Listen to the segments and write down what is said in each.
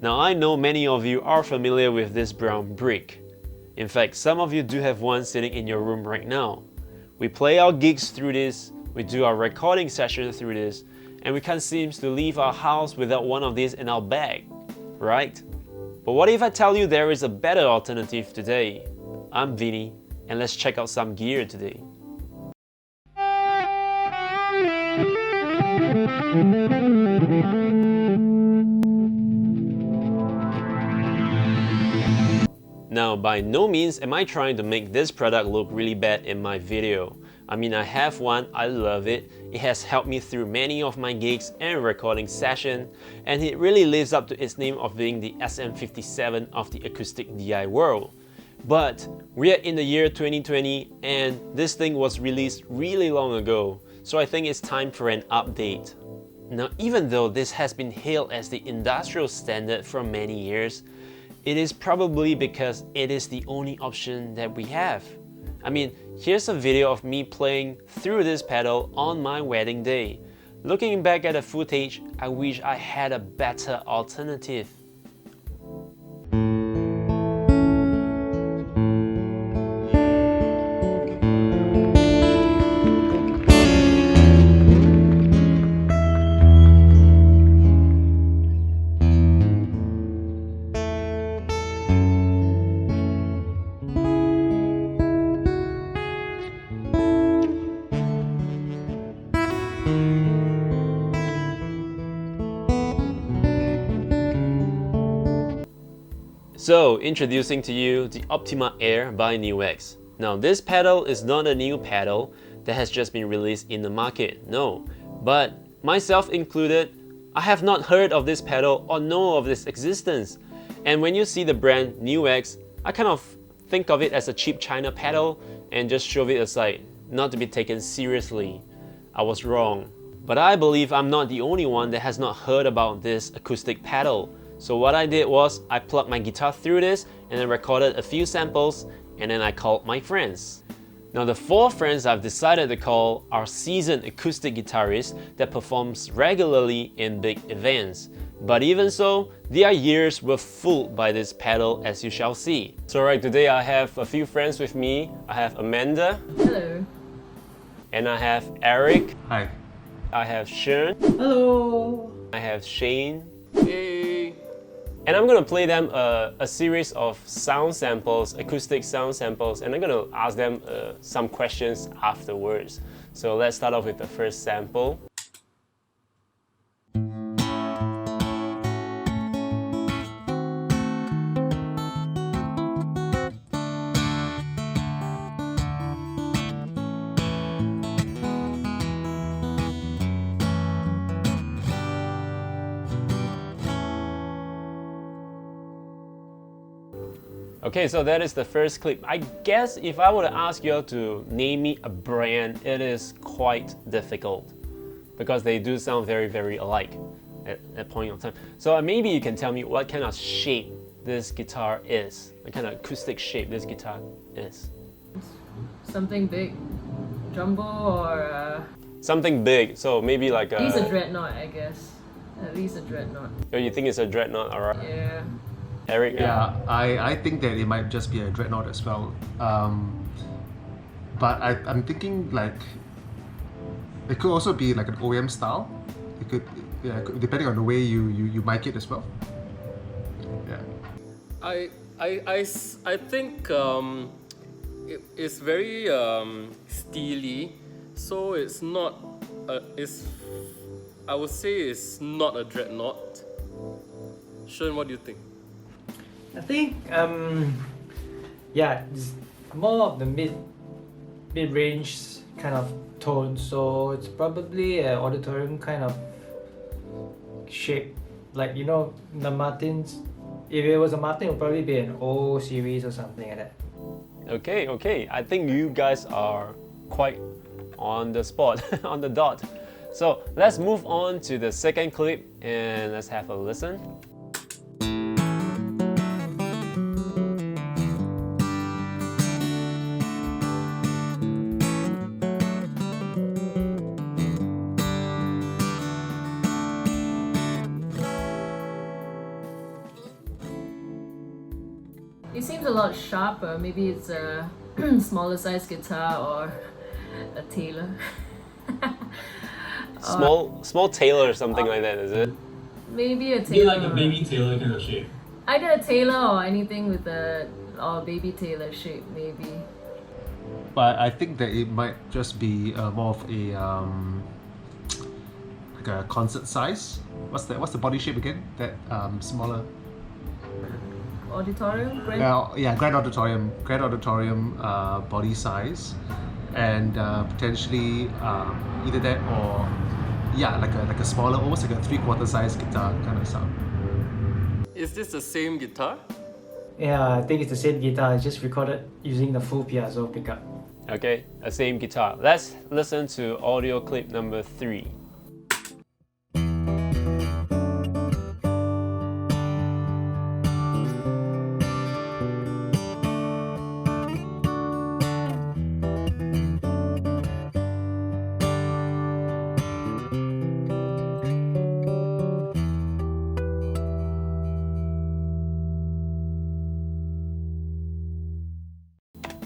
Now I know many of you are familiar with this brown brick. In fact, some of you do have one sitting in your room right now. We play our gigs through this, we do our recording sessions through this, and we can't seem to leave our house without one of these in our bag, right? But what if I tell you there is a better alternative today? I'm Vinny, and let's check out some gear today. Now, by no means am I trying to make this product look really bad in my video. I mean, I have one, I love it. It has helped me through many of my gigs and recording sessions, and it really lives up to its name of being the SM57 of the acoustic DI world. But we are in the year 2020 and this thing was released really long ago, so I think it's time for an update. Now, even though this has been hailed as the industrial standard for many years, it is probably because it is the only option that we have. I mean, here's a video of me playing through this pedal on my wedding day. Looking back at the footage, I wish I had a better alternative. So, introducing to you the Optima Air by Nux. Now, this pedal is not a new pedal that has just been released in the market, no. But myself included, I have not heard of this pedal or know of its existence. And when you see the brand Nux, I kind of think of it as a cheap China pedal and just shove it aside, not to be taken seriously. I was wrong. But I believe I'm not the only one that has not heard about this acoustic pedal. So what I did was I plugged my guitar through this and then recorded a few samples, and then I called my friends. Now the 4 friends I've decided to call are seasoned acoustic guitarists that performs regularly in big events. But even so, their ears were fooled by this pedal, as you shall see. So right, today I have a few friends with me. I have Amanda. Hello. And I have Eric. Hi. I have Sean. Hello. I have Shane. Hey. And I'm gonna play them a series of sound samples, acoustic sound samples, and I'm gonna ask them some questions afterwards. So let's start off with the first sample. Okay, so that is the first clip. I guess if I were to ask you all to name me a brand, it is quite difficult because they do sound very, very alike at that point of time. So maybe you can tell me what kind of shape this guitar is, what kind of acoustic shape this guitar is. Something big. Jumbo or Something big, so maybe like at least a dreadnought, I guess. At least a dreadnought. Oh, you think it's a dreadnought, alright? Yeah. Eric? Yeah, I think that it might just be a dreadnought as well. But I'm thinking like it could also be like an OEM style. It could, yeah, depending on the way you mic it as well. Yeah. I think it's very steely, so it's not. I would say it's not a dreadnought. Sean, what do you think? I think yeah, it's more of the mid-range kind of tone, so it's probably an auditorium kind of shape, like, you know, the Martins. If it was a Martin, it would probably be an O series or something like that. Okay, I think you guys are quite on the spot, on the dot. So let's move on to the second clip and let's have a listen. It seems a lot sharper. Maybe it's a smaller size guitar or a Taylor. Small Taylor or something like that, is it? Maybe a Be Taylor. like a baby Taylor kind of shape. Either a Taylor or anything with a or baby Taylor shape, maybe. But I think that it might just be more of a like a concert size. What's the body shape again? That smaller. Auditorium, grand. Yeah, grand auditorium body size, and potentially either that or yeah, like a smaller, almost like a 3/4 size guitar kind of sound. Is this the same guitar? Yeah, I think it's the same guitar. It's just recorded using the full piezo pickup. Okay, a same guitar. Let's listen to audio clip number 3.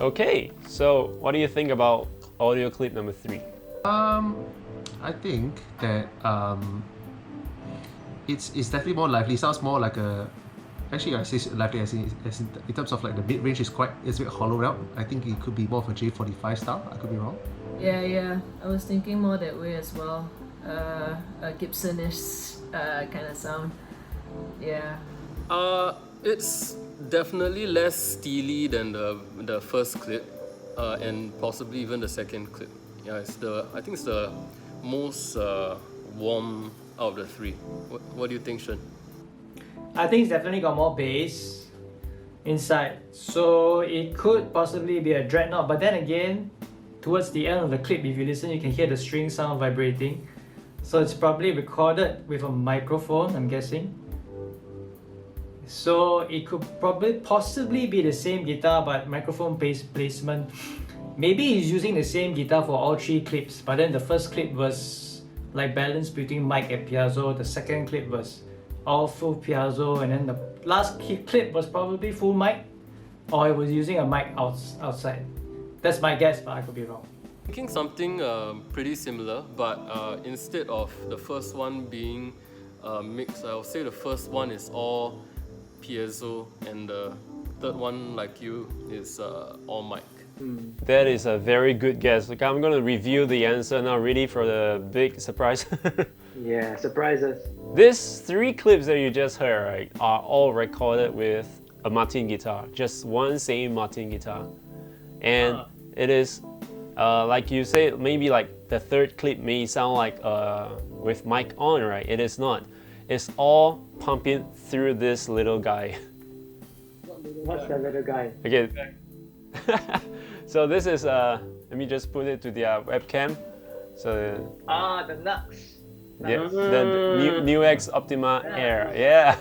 Okay, so what do you think about audio clip number 3? I think that it's definitely more lively. It sounds more like a. Actually, I say lively as in terms of like the mid range is a bit hollowed out. I think it could be more of a J45 style. I could be wrong. Yeah. I was thinking more that way as well. A Gibson-ish kind of sound. Yeah. It's definitely less steely than the first clip, and possibly even the second clip. Yeah, I think it's the most warm out of the 3. What do you think, Shen? I think it's definitely got more bass inside, so it could possibly be a dreadnought. But then again, towards the end of the clip, if you listen, you can hear the string sound vibrating. So it's probably recorded with a microphone, I'm guessing. So it could possibly be the same guitar, but microphone placement. Maybe he's using the same guitar for all 3 clips, but then the first clip was like balanced between mic and piezo. The second clip was all full piezo, and then the last clip was probably full mic, or it was using a mic outside. That's my guess, but I could be wrong. Thinking something pretty similar, but instead of the first one being mixed, I would say the first one is all piezo, and the third one, like you, is all mic. That is a very good guess. Like, I'm gonna reveal the answer now, ready for the big surprise. Yeah, surprises. These 3 clips that you just heard, right, are all recorded with a Martin guitar, just one same Martin guitar. And it is, like you said, maybe like the third clip may sound like with mic on, right? It is not. It's all pumping through this little guy. What's the little guy? Okay. So this is, let me just put it to the webcam. So The Nux. yeah, the Nux Optima Air. Yeah.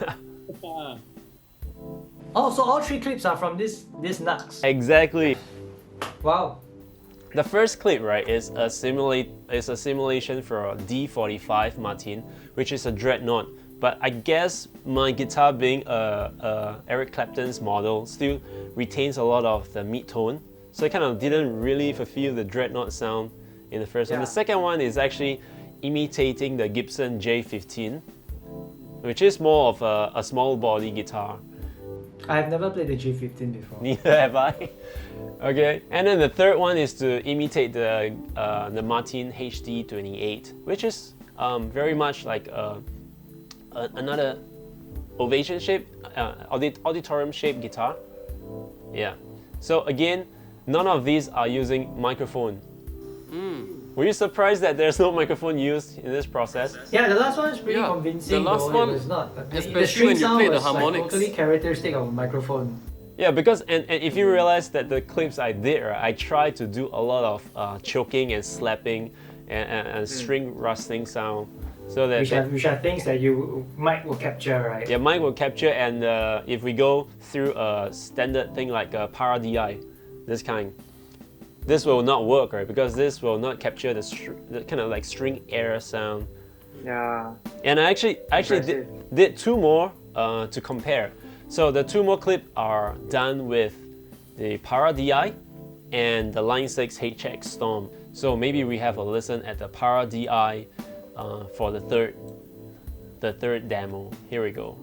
Oh, so all 3 clips are from this Nux. Exactly. Wow. The first clip, right, is a simulation for a D45 Martin, which is a dreadnought. But I guess my guitar, being Eric Clapton's model, still retains a lot of the mid-tone. So it kind of didn't really fulfill the dreadnought sound in the first one. The second one is actually imitating the Gibson J15, which is more of a small body guitar. I've never played the J15 before. Neither have I. Okay, and then the third one is to imitate the Martin HD28, which is very much like another ovation shape, auditorium shaped guitar. Yeah. So again, none of these are using microphone. Were you surprised that there's no microphone used in this process? Yeah, the last one is pretty Yeah, convincing. the last though. one, It was not. especially The string when you sound play the was harmonics. like totally characteristic of a microphone. Yeah, because and if you realize that the clips I did, right, I tried to do a lot of choking and slapping and string rustling sound, so that Which are things that mic will capture, right? yeah, mic will capture. And if we go through a standard thing like a Para DI, this will not work, right? Because this will not capture the kind of like string air sound. Yeah. And I actually did 2 more to compare. So the two more clips are done with the Para DI and the Line 6 HX Stomp. So maybe we have a listen at the Para DI for the third demo. Here we go.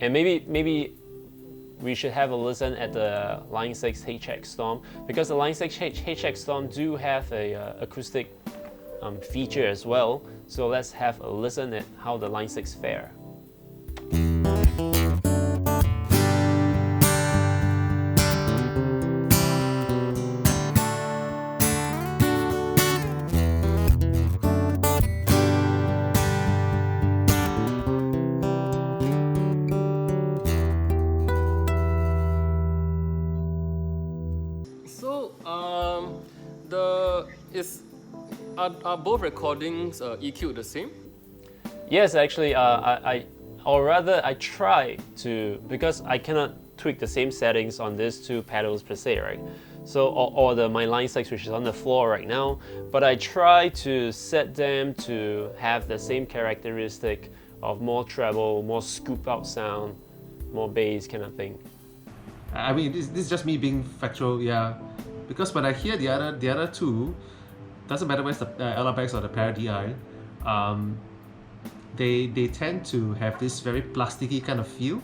And maybe we should have a listen at the Line 6 HX Stomp, because the Line 6 HX Stomp do have a acoustic feature as well. So let's have a listen at how the Line 6 fare. So, are both recordings EQ'd the same? Yes, actually, or rather I try to, because I cannot tweak the same settings on these two pedals per se, right? So, or my Line 6, which is on the floor right now, but I try to set them to have the same characteristic of more treble, more scoop out sound, more bass kind of thing. I mean, this is just me being factual, yeah. Because when I hear the other two, doesn't matter whether it's the LRX or the Para DI, they tend to have this very plasticky kind of feel,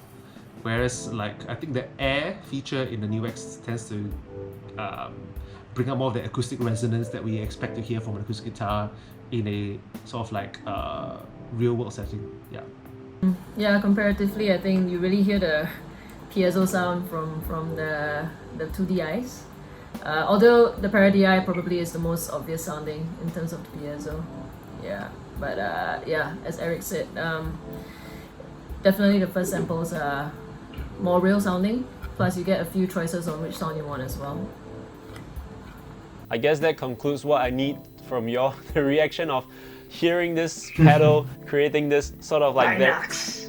whereas like I think the air feature in the Nux tends to bring up more of the acoustic resonance that we expect to hear from an acoustic guitar in a sort of like real world setting. Yeah. Yeah, comparatively, I think you really hear the piezo sound from the two DIs. Although the Para DI probably is the most obvious sounding in terms of the piezo. Yeah, but yeah, as Eric said, definitely the first samples are more real sounding. Plus, you get a few choices on which sound you want as well. I guess that concludes what I need from the reaction of hearing this pedal, creating this sort of like that.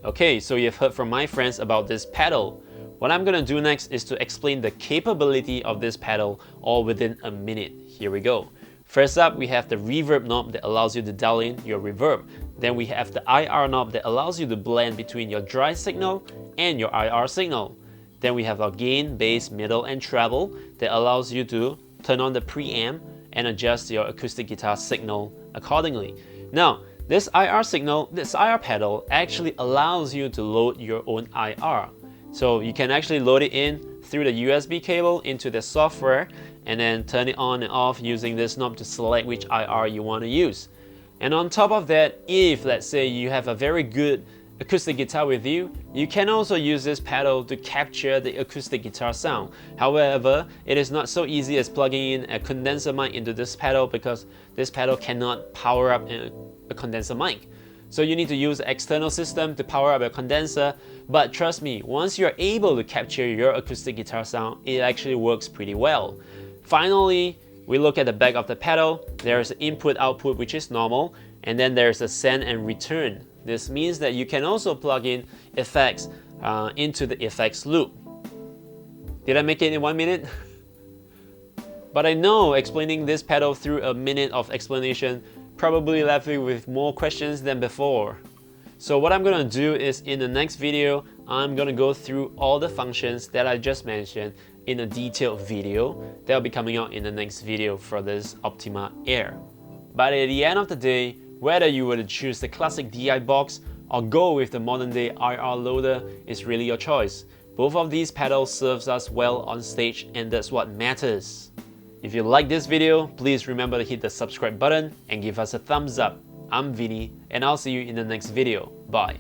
Okay, so you've heard from my friends about this pedal. What I'm gonna do next is to explain the capability of this pedal all within a minute. Here we go. First up, we have the reverb knob that allows you to dial in your reverb. Then we have the IR knob that allows you to blend between your dry signal and your IR signal. Then we have our gain, bass, middle, and treble that allows you to turn on the preamp and adjust your acoustic guitar signal accordingly. Now, this IR pedal actually allows you to load your own IR. So you can actually load it in through the USB cable into the software and then turn it on and off using this knob to select which IR you want to use. And on top of that, if let's say you have a very good acoustic guitar with you, you can also use this pedal to capture the acoustic guitar sound. However, it is not so easy as plugging in a condenser mic into this pedal, because this pedal cannot power up a condenser mic. So you need to use an external system to power up a condenser, but trust me, once you're able to capture your acoustic guitar sound, it actually works pretty well. Finally, we look at the back of the pedal. There's an input-output, which is normal, and then there's a send and return. This means that you can also plug in effects into the effects loop. Did I make it in 1 minute? But I know explaining this pedal through a minute of explanation probably left me with more questions than before. So what I'm gonna do is, in the next video, I'm gonna go through all the functions that I just mentioned in a detailed video that'll be coming out in the next video for this Optima Air. But at the end of the day, whether you were to choose the classic DI box or go with the modern day IR loader is really your choice. Both of these pedals serves us well on stage, and that's what matters. If you like this video, please remember to hit the subscribe button and give us a thumbs up. I'm Vinny, and I'll see you in the next video. Bye.